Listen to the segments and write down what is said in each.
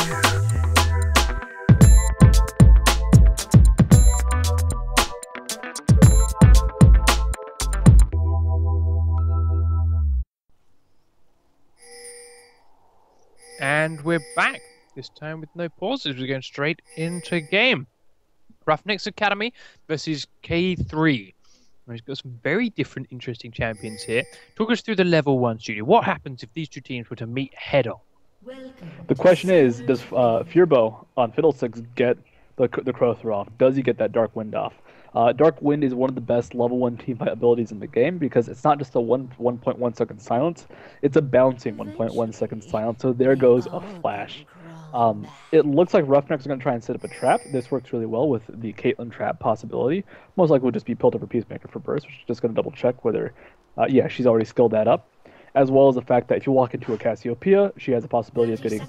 And we're back, this time with no pauses. We're going straight into game. RoughNeX Academy versus K3. We've got some very different, interesting champions here. Talk us through the level 1 studio. What happens if these two teams were to meet head-on? The question is, does Fearbo on Fiddlesticks get the Karont3 off? Does he get that Dark Wind off? Dark Wind is one of the best level 1 teamfight abilities in the game because it's not just a 1.1 second silence, it's a bouncing 1.1 second silence, so there goes a flash. It looks like RoughNeX are going to try and set up a trap. This works really well with the Caitlyn trap possibility. Most likely would just be built over Peacemaker for burst, which is just going to double check whether, yeah, she's already skilled that up. As well as the fact that if you walk into a Cassiopeia, she has a possibility of getting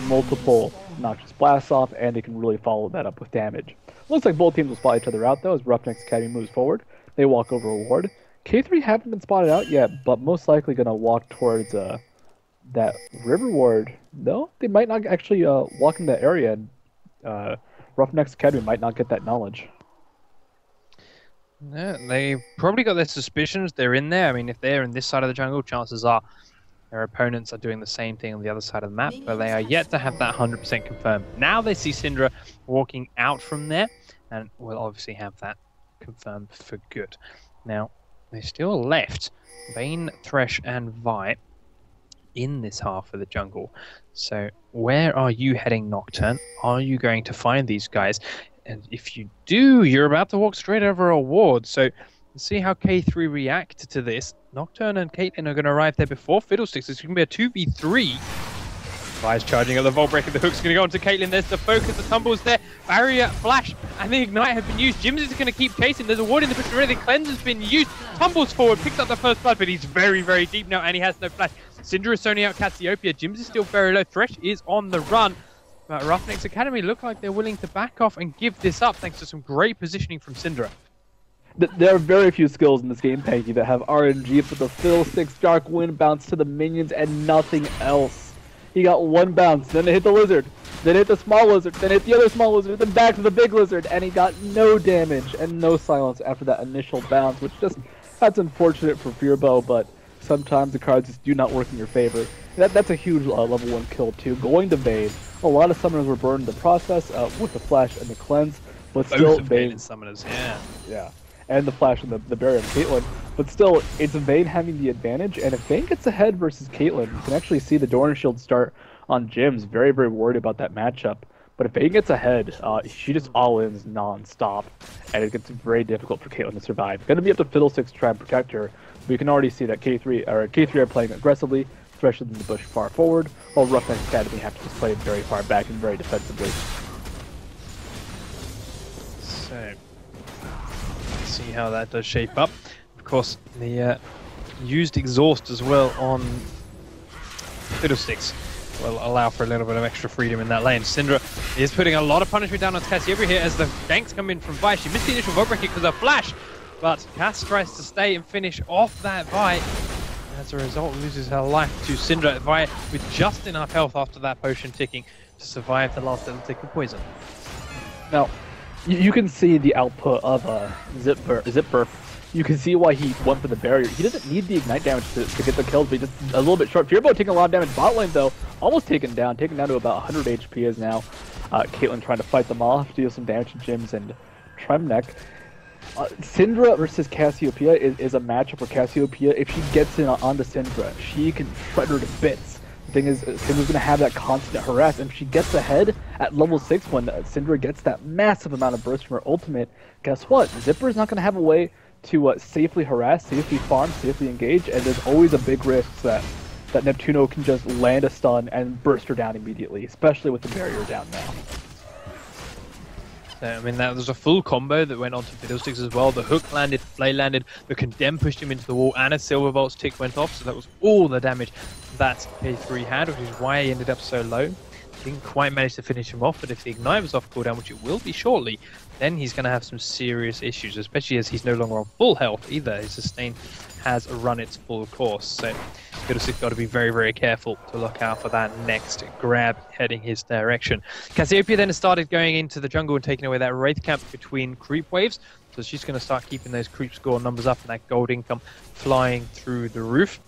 multiple Noxious Blasts off, and they can really follow that up with damage. Looks like both teams will spot each other out, though, as RoughNeX Academy moves forward. They walk over a ward. K3 haven't been spotted out yet, but most likely going to walk towards that river ward. No, they might not actually walk in that area, and RoughNeX Academy might not get that knowledge. Yeah, they probably got their suspicions. They're in there. I mean, if they're in this side of the jungle, chances are their opponents are doing the same thing on the other side of the map, but they are yet to have that 100% confirmed. Now they see Syndra walking out from there, and will obviously have that confirmed for good. Now, they still left Vayne, Thresh, and Vi in this half of the jungle. So where are you heading, Nocturne? Are you going to find these guys? And if you do, you're about to walk straight over a ward. So let's see how K3 react to this. Nocturne and Caitlyn are going to arrive there before Fiddlesticks. It's going to be a 2v3. Vi's charging at the Vault Breaker. The hook's going to go onto Caitlyn. There's the focus. The tumble's there. Barrier, flash, and the ignite have been used. Jims is going to keep chasing. There's a ward in the bush already. The cleanse has been used. Tumbles forward, picks up the first blood, but he's very, very deep now, and he has no flash. Syndra is zoning out Cassiopeia. Jims is still very low. Thresh is on the run. But RoughNeX Academy look like they're willing to back off and give this up thanks to some great positioning from Syndra. There are very few skills in this game, Peggy, that have RNG, but the Fiddlesticks Dark Wind bounce to the minions and nothing else. He got one bounce, then it hit the lizard, then it hit the small lizard, then it hit the other small lizard, then back to the big lizard, and he got no damage and no silence after that initial bounce, which that's unfortunate for Fearbo, but sometimes the cards just do not work in your favor. That's a huge level 1 kill too. Going to Vayne. A lot of summoners were burned in the process with the flash and the cleanse, but still Vayne summoners, yeah, and the flash and the barrier of Caitlyn. But still, it's Vayne having the advantage, and if Vayne gets ahead versus Caitlyn, you can actually see the Dorn Shield start on Jims. Very, very worried about that matchup. But if Vayne gets ahead, she just all-ins non-stop, and it gets very difficult for Caitlyn to survive. Going to be up to Fiddlesticks to try and protect her, but you can already see that K3 are playing aggressively. Thresh in the bush far forward, while RoughNeX Academy have to just play very far back and very defensively. So, let's see how that does shape up. Of course, the used exhaust as well on Fiddlesticks will allow for a little bit of extra freedom in that lane. Syndra is putting a lot of punishment down on Cassiopeia here as the ganks come in from Vi. She missed the initial Vault Breaker because of Flash, but Cass tries to stay and finish off that Vi. As a result, loses her life to Syndra Vi with just enough health after that potion ticking to survive the last little tick of poison. Now, you can see the output of Zipper. You can see why he went for the barrier. He doesn't need the ignite damage to get the kills, but he's just a little bit short. Fearbo taking a lot of damage. Bot lane, though, almost taken down to about 100 HP is now. Caitlyn trying to fight them off, deal some damage to Jims and RoughNeX. Syndra versus Cassiopeia is a matchup where Cassiopeia, if she gets in onto Syndra, she can shred her to bits. The thing is, Syndra's going to have that constant harass, and if she gets ahead at level 6 when Syndra gets that massive amount of burst from her ultimate, guess what? Zipper's not going to have a way to safely harass, safely farm, safely engage, and there's always a big risk that Neptuno can just land a stun and burst her down immediately, especially with the barrier down now. I mean, that was a full combo that went on to Fiddlesticks as well. The hook landed, Flay landed, the Condemn pushed him into the wall, and a Silver Bolt's tick went off, so that was all the damage that K3 had, which is why he ended up so low. Didn't quite manage to finish him off, but if the Ignite was off cooldown, which it will be shortly, then he's going to have some serious issues, especially as he's no longer on full health either. His sustain has run its full course. So Fiddlestick's got to be very, very careful to look out for that next grab heading his direction. Cassiopeia then started going into the jungle and taking away that Wraith camp between creep waves. So she's going to start keeping those creep score numbers up and that gold income flying through the roof.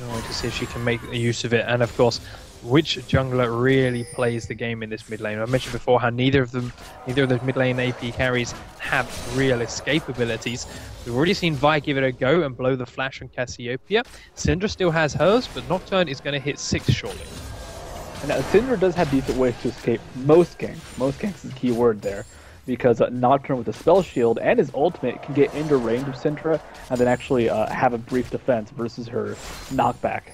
To see if she can make use of it. And of course, which jungler really plays the game in this mid lane? I mentioned before how neither of those mid lane AP carries have real escape abilities. We've already seen Vi give it a go and blow the flash on Cassiopeia. Syndra still has hers, but Nocturne is going to hit 6 shortly. And Syndra does have decent ways to escape most ganks. Most ganks is the key word there. Because Nocturne with the spell shield and his ultimate can get into range of Syndra and then actually have a brief defense versus her knockback.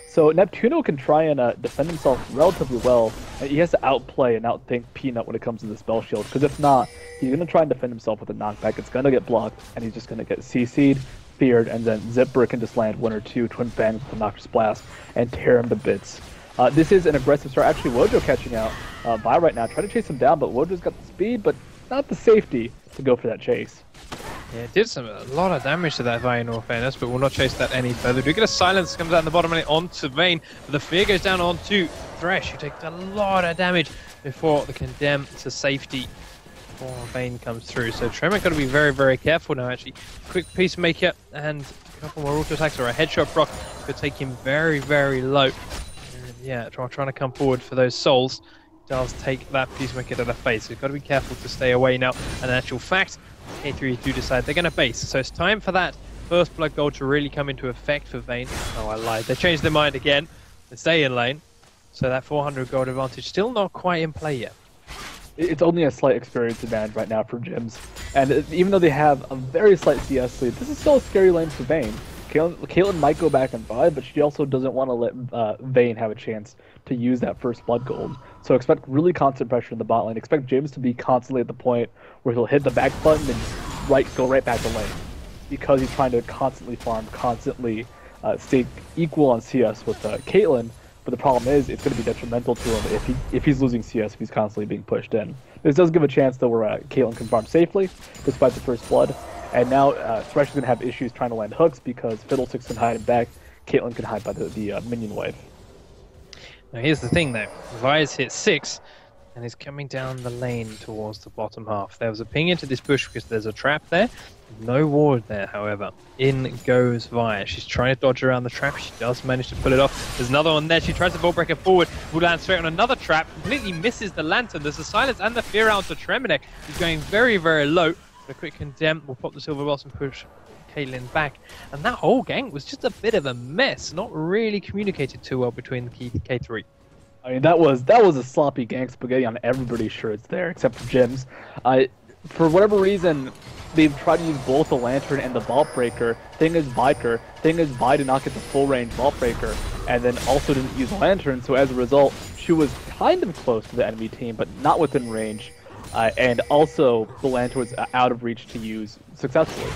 So Neptuno can try and defend himself relatively well. And he has to outplay and outthink Peanut when it comes to the spell shield, because if not, he's going to try and defend himself with a knockback. It's going to get blocked, and he's just going to get CC'd, feared, and then Zipper can just land 1 or 2 Twin Fangs with the Noxious Blast and tear him to bits. This is an aggressive start. Actually, Wojo catching out Vi right now, trying to chase him down, but Wojo's got the speed, but not the safety to go for that chase. Yeah, it did a lot of damage to that Vi in all fairness, but we'll not chase that any further. Do we get a silence comes out in the bottom lane onto Vayne, but the fear goes down onto Thresh, who takes a lot of damage before the condemn to safety before Vayne comes through. So Tremor got to be very, very careful now actually. Quick Peacemaker and a couple more auto attacks or a headshot proc could take him very, very low. And yeah, trying to come forward for those souls. Does take that Peacemaker to the face. So you've got to be careful to stay away now. And in actual fact, K3 do decide they're going to base. So it's time for that first blood gold to really come into effect for Vayne. Oh, I lied. They changed their mind again. They stay in lane. So that 400 gold advantage still not quite in play yet. It's only a slight experience advantage right now for Gyms. And even though they have a very slight CS lead, this is still a scary lane for Vayne. Caitlyn might go back and buy, but she also doesn't want to let Vayne have a chance to use that first blood gold. So expect really constant pressure in the bot lane. Expect James to be constantly at the point where he'll hit the back button and go right back to lane. Because he's trying to constantly farm, constantly stay equal on CS with Caitlyn. But the problem is, it's going to be detrimental to him if he's losing CS, if he's constantly being pushed in. This does give a chance, though, where Caitlyn can farm safely, despite the first blood. And now Thresh is going to have issues trying to land hooks because Fiddlesticks can hide him back. Caitlyn can hide by the minion wave. Now here's the thing though, Vi's hit 6 and is coming down the lane towards the bottom half. There was a ping into this bush because there's a trap there. No ward there, however. In goes Vi. She's trying to dodge around the trap. She does manage to pull it off. There's another one there. She tries to ball breaker forward. Will land straight on another trap. Completely misses the lantern. There's a silence and the fear out to Tremonek. He's going very, very low. A quick condemn will pop the silver boss and push Caitlyn back. And that whole gank was just a bit of a mess. Not really communicated too well between the K3. I mean, that was a sloppy gank spaghetti on everybody's shirts there, except for Jim's. For whatever reason, they've tried to use both the lantern and the vault breaker. Thing is, Vi did not get the full range vault breaker, and then also didn't use the lantern. So as a result, she was kind of close to the enemy team, but not within range. And also, the lantern was out of reach to use successfully.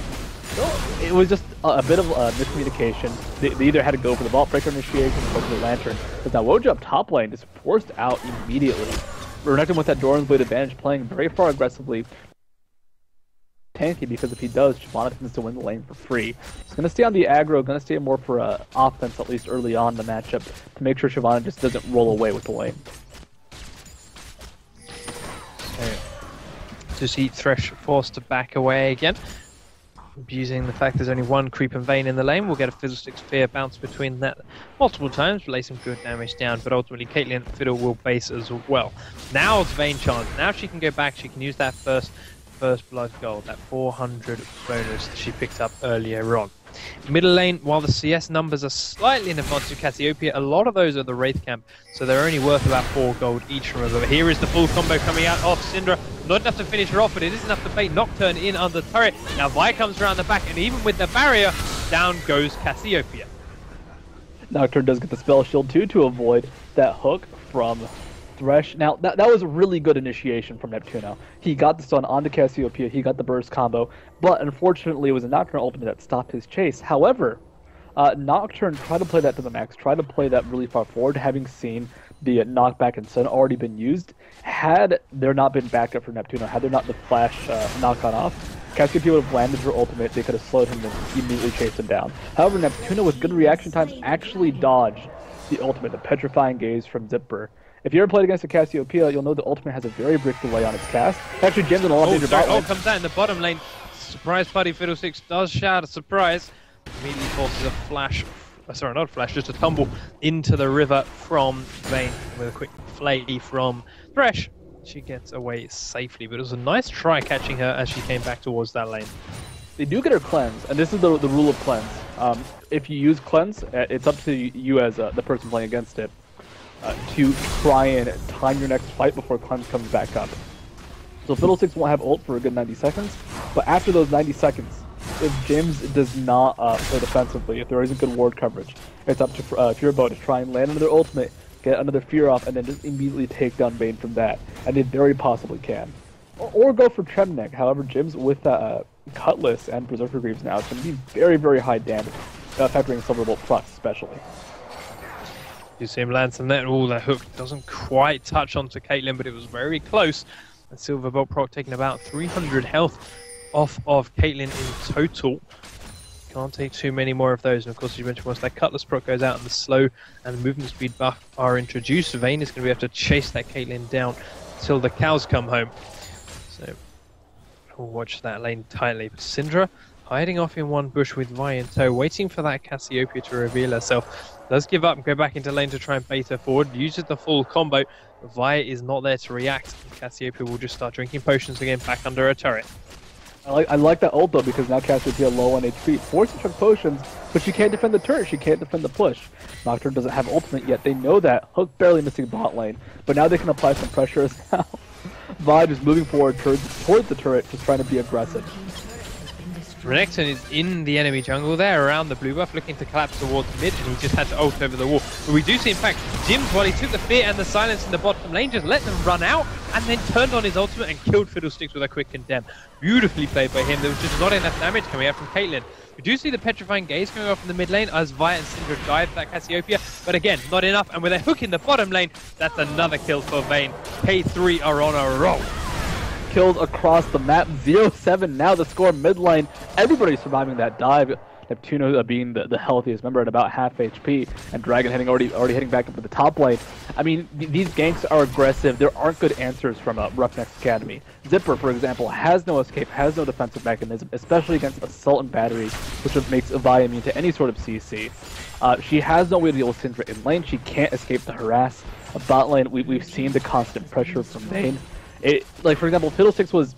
So it was just a bit of a miscommunication. They either had to go for the vault breaker initiation or go for the lantern. But now Wojo up top lane is forced out immediately. Renekton with that Doran's Blade advantage, playing very far aggressively. Tanky, because if he does, Shyvana tends to win the lane for free. He's going to stay on the aggro, going to stay more for offense, at least early on in the matchup, to make sure Shyvana just doesn't roll away with the lane. To see Thresh forced to back away again. Abusing the fact there's only one creep and Vayne in the lane. We'll get a Fiddlesticks Fear bounce between that multiple times, lay some good damage down, but ultimately Caitlyn Fiddle will base as well. Now it's Vayne chance. Now she can go back, she can use that first blood gold, that 400 bonus that she picked up earlier on. Middle lane, while the CS numbers are slightly in advance to Cassiopeia, a lot of those are the Wraith camp, so they're only worth about 4 gold each from us. But here is the full combo coming out of Syndra. Not enough to finish her off, but it is enough to bait Nocturne in on the turret. Now Vi comes around the back, and even with the barrier, down goes Cassiopeia. Nocturne does get the spell shield too to avoid that hook from Thresh. Now, that was a really good initiation from Neptuno. He got the stun onto Cassiopeia, he got the burst combo, but unfortunately it was a Nocturne ultimate that stopped his chase. However, Nocturne tried to play that to the max, tried to play that really far forward, having seen the knockback and stun already been used. Had there not been backup for Neptuno, had there not the flash knock-on off, Cassiopeia would have landed her ultimate, they could have slowed him and immediately chased him down. However, Neptuna with good reaction times actually dodged the ultimate, the petrifying gaze from Zipper. If you ever played against a Cassiopeia, you'll know the ultimate has a very brick delay on its cast. Actually, Jim's in a lot of danger bot lane. Comes out in the bottom lane. Surprise party, Fiddlesticks does shout a surprise. Immediately forces a flash, sorry, not a flash, just a tumble into the river from Vayne with a quick flay from Thresh. She gets away safely, but it was a nice try catching her as she came back towards that lane. They do get her cleanse, and this is the rule of cleanse. If you use cleanse, it's up to you as the person playing against it to try and time your next fight before cleanse comes back up. So Fiddlesticks won't have ult for a good 90 seconds, but after those 90 seconds, if James does not play defensively, if there isn't good ward coverage, it's up to Furbo to try and land another ultimate, get another fear off, and then just immediately take down Vayne from that, and they very possibly can. Or go for Tremneck. However, Jims with Cutlass and Berserker Greaves now, it's going to be very, very high damage, factoring Silverbolt Plus especially. You see him land some net. Oh, that hook doesn't quite touch onto Caitlyn, but it was very close. And Silverbolt proc taking about 300 health off of Caitlyn in total. Can't take too many more of those. And of course, as you mentioned, once that Cutlass proc goes out and the slow and movement speed buff are introduced, Vayne is going to be able to chase that Caitlyn down until the cows come home. So we'll watch that lane tightly. But Syndra hiding off in one bush with Vi in tow, waiting for that Cassiopeia to reveal herself. Does give up and go back into lane to try and bait her forward. Uses the full combo. Vi is not there to react. Cassiopeia will just start drinking potions again back under her turret. I like that ult though, because now Cassiopeia low on HP, forced to drink potions, but she can't defend the turret, she can't defend the push. Nocturne doesn't have ultimate yet, they know that. Hook barely missing bot lane, but now they can apply some pressure as now. Vi just moving forward towards the turret, just trying to be aggressive. RoughNeX is in the enemy jungle there, around the blue buff, looking to collapse towards mid, and he just had to ult over the wall. But we do see, in fact, Jims, while he took the fear and the silence in the bottom lane, just let them run out, and then turned on his ultimate and killed Fiddlesticks with a quick condemn. Beautifully played by him. There was just not enough damage coming out from Caitlyn. We do see the petrifying gaze going off in the mid lane as Vi and Syndra dive that Cassiopeia, but again, not enough, and with a hook in the bottom lane, that's another kill for Vayne. K3 are on a roll. Kills across the map, 0-7 now the score mid lane. Everybody's surviving that dive. Neptuna being the healthiest member at about half HP, and Dragon already heading back up to the top lane. I mean, these ganks are aggressive. There aren't good answers from RoughNeX Academy. Zipper, for example, has no escape, has no defensive mechanism, especially against Assault and Battery, which makes Vi immune to any sort of CC. She has no way to deal with Syndra in lane. She can't escape the harass. Bot lane, we've seen the constant pressure from Vayne. Like, for example, Fiddlesticks was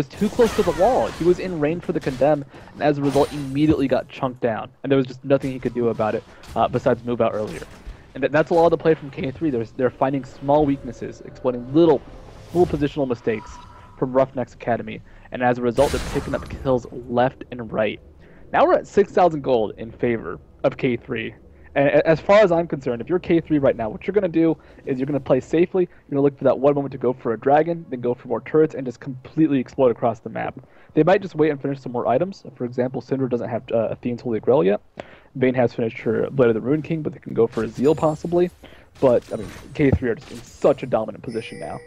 too close to the wall. He was in range for the condemn, and as a result, immediately got chunked down. And there was just nothing he could do about it besides move out earlier. And that's a lot of the play from K3. They're finding small weaknesses, exploiting little positional mistakes from RoughNeX Academy, and as a result, they're picking up kills left and right. Now we're at 6,000 gold in favor of K3. And as far as I'm concerned, if you're K3 right now, what you're going to do is you're going to play safely, you're going to look for that one moment to go for a dragon, then go for more turrets, and just completely explode across the map. They might just wait and finish some more items. For example, Syndra doesn't have Athene's Holy Grail yet. Vayne has finished her Blade of the Rune King, but they can go for a Zeal possibly. But, I mean, K3 are just in such a dominant position now.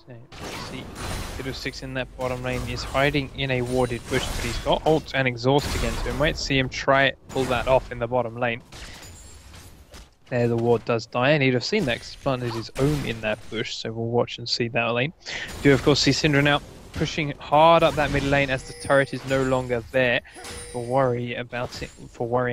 Let's see. Fiddlesticks in that bottom lane is hiding in a warded bush, but he's got ult and exhaust again, so we might see him try pull that off in the bottom lane. There, the ward does die, and he'd have seen that because he planted his own in that bush, so we'll watch and see that lane. Do of course see Syndra now pushing hard up that mid lane as the turret is no longer there for worrying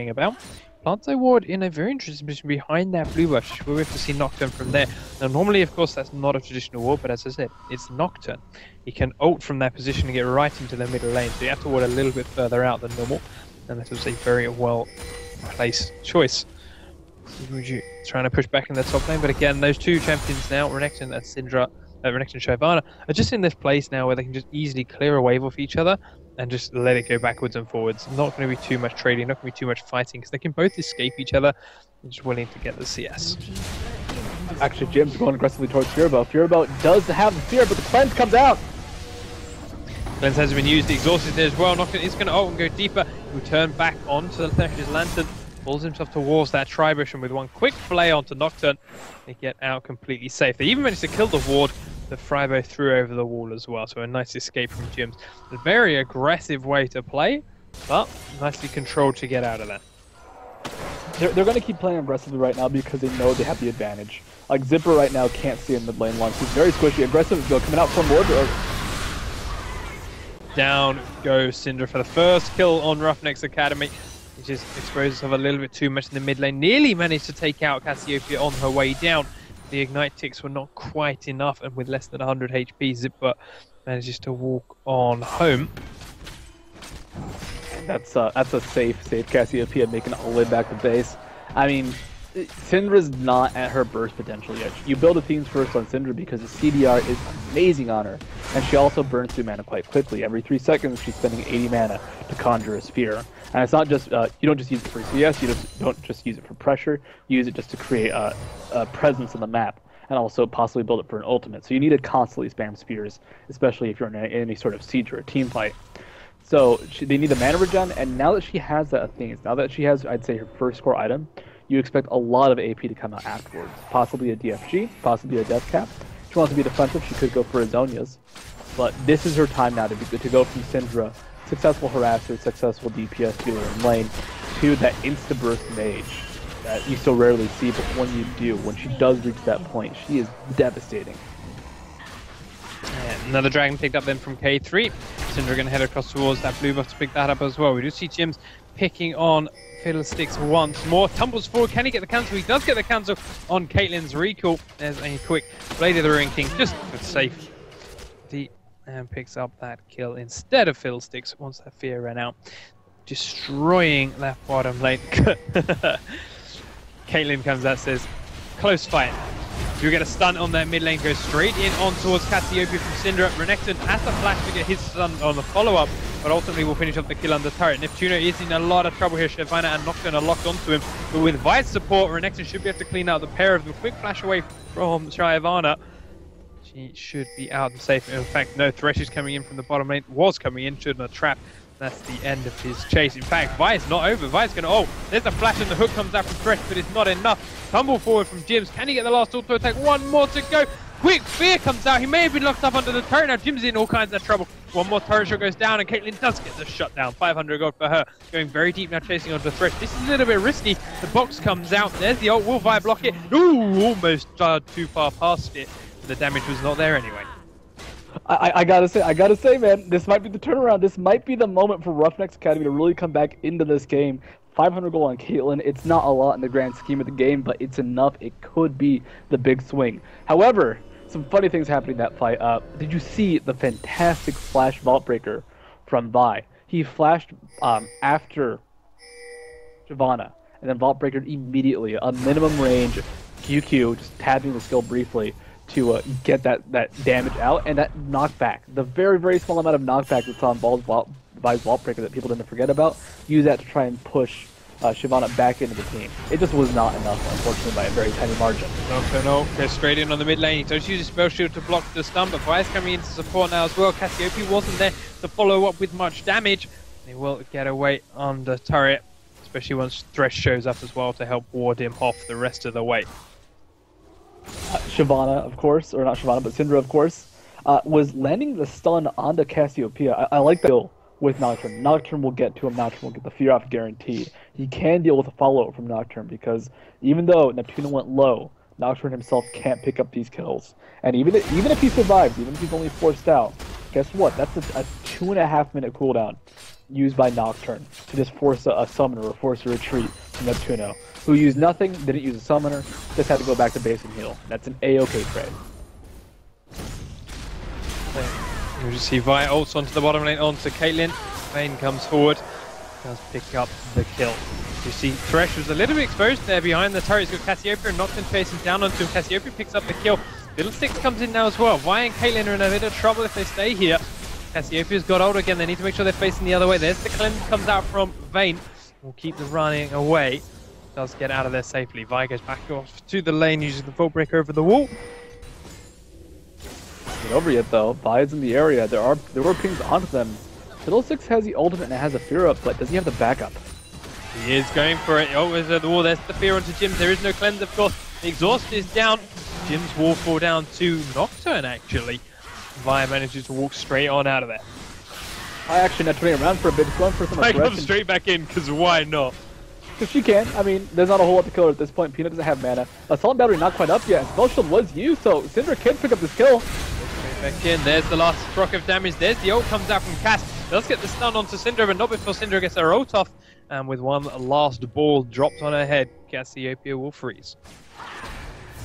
about. Plants a ward in a very interesting position behind that blue bush. We'll have to see Nocturne from there. Now, normally, of course, that's not a traditional ward, but as I said, it's Nocturne. He can ult from that position and get right into the middle lane, so you have to ward a little bit further out than normal, and that was a very well-placed choice. Trying to push back in the top lane, but again, those two champions now, RoughNeX and Syndra, RoughNeX and Shyvana, are just in this place now where they can just easily clear a wave off each other and just let it go backwards and forwards. Not going to be too much trading, not going to be too much fighting, because they can both escape each other and just willing to get the CS. Actually, Jim's going aggressively towards Furbo. Furbo does have the fear, but the cleanse comes out. Cleanse has been used, the exhaust is there as well. Nocturne is going to ult and go deeper. He will turn back onto the Thesh's Lantern, pulls himself towards that Tribush, and with one quick flay onto Nocturne, they get out completely safe. They even managed to kill the ward, the Frybo threw over the wall as well, so a nice escape from Jims. A very aggressive way to play, but nicely controlled to get out of there. They're going to keep playing aggressively right now because they know they have the advantage. Like Zipper right now can't see in mid lane long. He's very squishy, aggressive, coming out from Ward. Down goes Syndra for the first kill on RoughNeX Academy. He just exposed himself a little bit too much in the mid lane. Nearly managed to take out Cassiopeia on her way down. The Ignite ticks were not quite enough, and with less than 100 HP, Zipper manages to walk on home. That's a safe Cassiopeia making it all the way back to base. I mean, Syndra's not at her burst potential yet. You build a themes first on Syndra because the CDR is amazing on her, and she also burns through mana quite quickly. Every 3 seconds, she's spending 80 mana to conjure a sphere. And it's not just, you don't just use it for CS, you don't just use it for pressure, you use it just to create a presence on the map, and also possibly build it for an ultimate. So you need to constantly spam spheres, especially if you're in any sort of siege or a team fight. So they need the mana regen, and now that she has that thing, now that she has, I'd say, her first core item, you expect a lot of AP to come out afterwards. Possibly a DFG, possibly a Death Cap. If she wants to be defensive, she could go for Azonias. But this is her time now to go from Syndra, successful harasser, successful DPS dealer in lane, to that insta-burst mage that you so rarely see, but when you do, when she does reach that point, she is devastating. And another dragon picked up then from K3. Syndra going to head across towards that blue buff to pick that up as well. We do see Jims picking on Fiddlesticks once more. Tumbles forward. Can he get the cancel? He does get the cancel on Caitlyn's recall. There's a quick Blade of the Ruin King just for safety, and picks up that kill instead of Fiddlesticks once that fear ran out, destroying that bottom lane. Caitlyn comes out, says, close fight. You get a stun on that mid lane, goes straight in on towards Cassiopeia from Syndra. Renekton has the flash to get his stun on the follow-up, but ultimately will finish off the kill on the turret. Neptuno is in a lot of trouble here. Shyvana and Nocturne are locked onto him, but with Vi's support, Renekton should be able to clean out the pair of them. Quick flash away from Shyvana. She should be out and safe. In fact, no, Thresh is coming in from the bottom lane. Was coming in, shouldn't have trapped. That's the end of his chase. In fact, Vi's not over. Vi's going to... Oh, there's a flash and the hook comes out from Thresh, but it's not enough. Tumble forward from Jims. Can he get the last auto attack? One more to go. Quick fear comes out. He may have been locked up under the turret. Now Jims is in all kinds of trouble. One more turret shot goes down, and Caitlyn does get the shutdown. 500 gold for her. Going very deep now, chasing onto Thresh. This is a little bit risky. The box comes out. There's the ult. Will Vi block it? Ooh, almost too far past it. The damage was not there anyway. I gotta say, man, this might be the turnaround. This might be the moment for RoughNeX Academy to really come back into this game. 500 gold on Caitlyn. It's not a lot in the grand scheme of the game, but it's enough. It could be the big swing. However, some funny things happening in that fight. Did you see the fantastic flash Vault Breaker from Vi? He flashed after Shyvana, and then Vault Breaker immediately. A minimum range QQ, just tapping the skill briefly to get that damage out, and that knockback, the very, very small amount of knockback that's on Vi's Vault Breaker that people didn't forget about, use that to try and push Shyvana back into the team. It just was not enough, unfortunately, by a very tiny margin. No, goes straight in on the mid lane. He does use his spell shield to block the stun, but Vi's coming in to support now as well. Cassiopeia wasn't there to follow up with much damage. They will get away on the turret, especially once Thresh shows up as well to help ward him off the rest of the way. Shyvana, of course, or not Shyvana, but Syndra, of course, was landing the stun onto Cassiopeia. I like that deal with Nocturne. Nocturne will get to him. Nocturne will get the fear off guaranteed. He can deal with a follow-up from Nocturne because even though Neptuno went low, Nocturne himself can't pick up these kills. And even if he survives, even if he's only forced out, guess what? That's a 2.5 minute cooldown used by Nocturne to just force a summoner or force a retreat from Neptuno, who used nothing, didn't use a summoner, just had to go back to base and heal. That's an A-OK trade. You just see Vi ults onto the bottom lane, onto Caitlyn. Vayne comes forward, does pick up the kill. You see Thresh was a little bit exposed there behind the turret. He's got Cassiopeia and Nocturne facing down onto him. Cassiopeia picks up the kill. Fiddlesticks comes in now as well. Vi and Caitlyn are in a bit of trouble if they stay here. Cassiopeia's got ult again. They need to make sure they're facing the other way. There's the cleanse comes out from Vayne. We'll keep them running away. Does get out of there safely. Vi goes back off to the lane using the Vault Breaker over the wall. Not over yet though. Vi is in the area. There were pings onto them. Fiddlesticks has the ultimate and has a fear up, but does he have the backup? He is going for it. Oh, there's the wall. There's the fear onto Jims. There is no cleanse, of course. The exhaust is down. Jim's waterfall down to Nocturne, actually. Vi manages to walk straight on out of there. I actually not turning around for a bit, just going for some I aggression. come straight back in, because why not? Because she can. I mean, there's not a whole lot to kill her at this point. Peanut doesn't have mana. Assault Battery not quite up yet, and Spell Shield was used, so Syndra can pick up this kill. Straight back in, there's the last proc of damage. There's the ult comes out from Cass. Does get the stun onto Syndra, but not before Syndra gets her ult off. And with one last ball dropped on her head, Cassiopeia will freeze.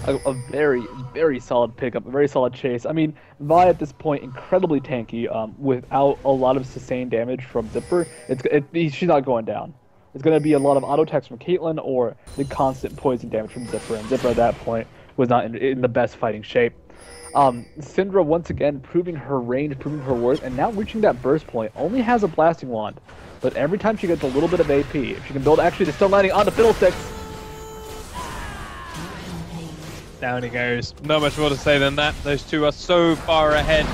A very, very solid pickup, a very solid chase. I mean, Vi at this point, incredibly tanky, without a lot of sustained damage from Zipper. She's not going down. It's going to be a lot of auto attacks from Caitlyn or the constant poison damage from Zipper, and Zipper at that point was not in the best fighting shape. Syndra once again proving her range, proving her worth, and now reaching that burst point. Only has a blasting wand, but every time she gets a little bit of AP, if she can build actually the stun landing onto Fiddlesticks. Down he goes. Not much more to say than that. Those two are so far ahead.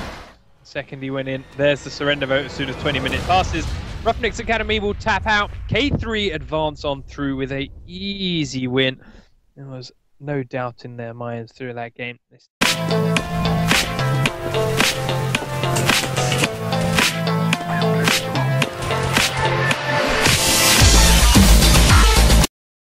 Second he went in. There's the surrender vote as soon as 20 minutes passes. RoughNeX Academy will tap out. K3 advance on through with a easy win. There was no doubt in their minds through that game.